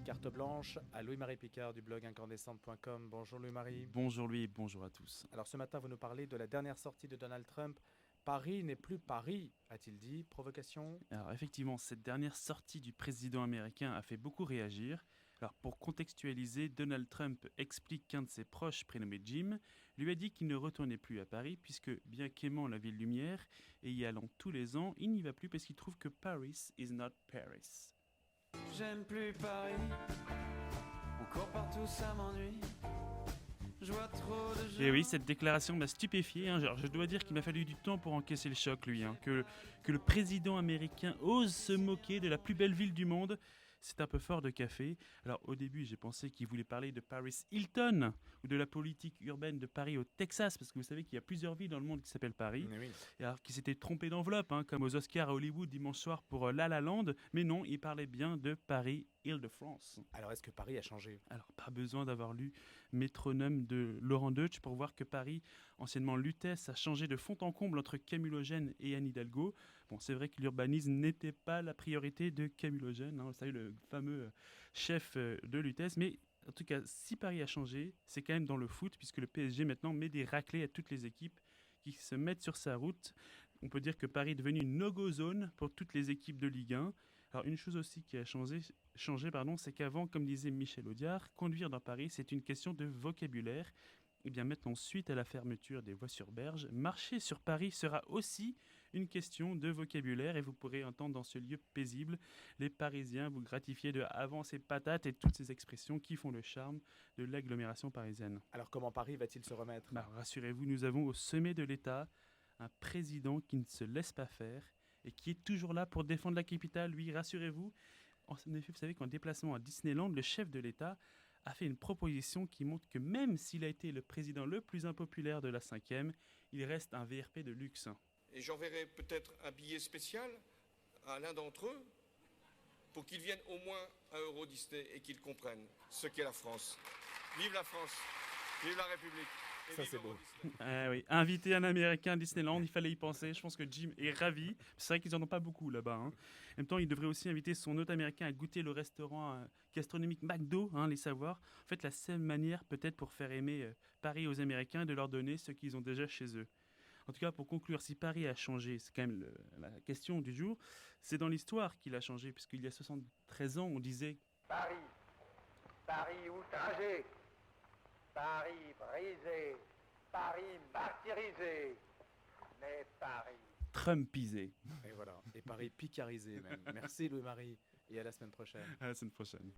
Carte blanche à Louis-Marie Picard du blog incandescente.com. Bonjour Louis-Marie. Bonjour Louis, bonjour à tous. Alors ce matin, vous nous parlez de la dernière sortie de Donald Trump. Paris n'est plus Paris, a-t-il dit. Provocation? Alors effectivement, cette dernière sortie du président américain a fait beaucoup réagir. Alors pour contextualiser, Donald Trump explique qu'un de ses proches, prénommé Jim, lui a dit qu'il ne retournait plus à Paris puisque, bien qu'aimant la ville lumière et y allant tous les ans, il n'y va plus parce qu'il trouve que Paris is not Paris. J'aime plus Paris, on court partout, ça m'ennuie. Je vois trop de gens. Et oui, cette déclaration m'a stupéfié. Alors, je dois dire qu'il m'a fallu du temps pour encaisser le choc, lui. Que le président américain ose se moquer de la plus belle ville du monde, c'est un peu fort de café. Alors, au début, j'ai pensé qu'il voulait parler de Paris Hilton ou de la politique urbaine de Paris au Texas, parce que vous savez qu'il y a plusieurs villes dans le monde qui s'appellent Paris. Mais oui. Et alors, qui s'était trompé d'enveloppe, comme aux Oscars à Hollywood dimanche soir pour La La Land. Mais non, il parlait bien de Paris Île-de-France. Alors est-ce que Paris a changé? Alors, pas besoin d'avoir lu Métronome de Laurent Deutsch pour voir que Paris, anciennement Lutèce, a changé de fond en comble entre Camulogène et Anne Hidalgo. Bon, c'est vrai que l'urbanisme n'était pas la priorité de Camulogène, vous savez, le fameux chef de Lutèce, mais en tout cas, si Paris a changé, c'est quand même dans le foot, puisque le PSG maintenant met des raclées à toutes les équipes qui se mettent sur sa route. On peut dire que Paris est devenu une no-go zone pour toutes les équipes de Ligue 1. Alors une chose aussi qui a changé, c'est qu'avant, comme disait Michel Audiard, conduire dans Paris, c'est une question de vocabulaire. Et bien maintenant, suite à la fermeture des voies sur berge, marcher sur Paris sera aussi une question de vocabulaire et vous pourrez entendre dans ce lieu paisible les Parisiens vous gratifier de avant ces patates et toutes ces expressions qui font le charme de l'agglomération parisienne. Alors comment Paris va-t-il se remettre? Rassurez-vous, nous avons au sommet de l'État un président qui ne se laisse pas faire et qui est toujours là pour défendre la capitale. Lui, rassurez-vous, en effet, vous savez qu'en déplacement à Disneyland, le chef de l'État a fait une proposition qui montre que même s'il a été le président le plus impopulaire de la 5e, il reste un VRP de luxe. Et j'enverrai peut-être un billet spécial à l'un d'entre eux pour qu'ils viennent au moins à Euro Disney et qu'ils comprennent ce qu'est la France. Vive la France, vive la République. Et Ça, vive c'est Euro beau. Disney. Ah oui, inviter un Américain à Disneyland, il fallait y penser. Je pense que Jim est ravi. C'est vrai qu'ils n'en ont pas beaucoup là-bas. En même temps, il devrait aussi inviter son hôte américain à goûter le restaurant gastronomique McDo, les savoir. En fait, la seule manière peut-être pour faire aimer Paris aux Américains, de leur donner ce qu'ils ont déjà chez eux. En tout cas, pour conclure, si Paris a changé, c'est quand même la question du jour, c'est dans l'histoire qu'il a changé, puisqu'il y a 73 ans, on disait Paris, Paris outragé, Paris brisé, Paris martyrisé, mais Paris. Trumpisé. Et voilà. Et Paris picarisé même. Merci Louis-Marie et à la semaine prochaine. À la semaine prochaine.